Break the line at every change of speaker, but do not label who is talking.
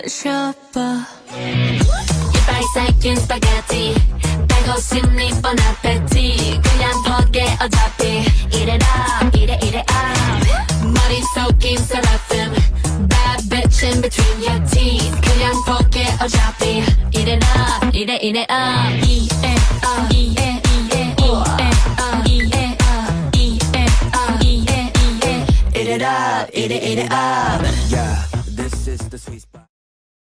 shopper.
이빨 삭힌 스파게티 빼고 싶니 뻔한 패티 그냥 포기해 어차피 이래라 이래 머리 속인 seraphim Bad bitch in between your teeth 그냥 포기해 어차피 이래라 이래 이래 이래라 이래